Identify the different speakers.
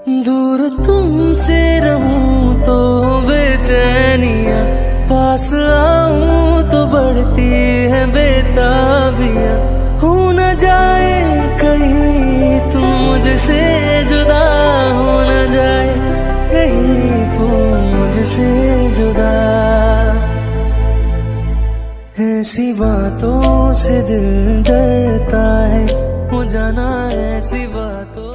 Speaker 1: दूर तुमसे रहूं तो बेचैनियां, पास आऊं तो बढ़ती है बेताबियां। हो न जाए कहीं तुम मुझसे जुदा, हो न जाए कहीं तुम मुझसे जुदा। ऐसी बातों से दिल डरता है, हो जाना ऐसी बातों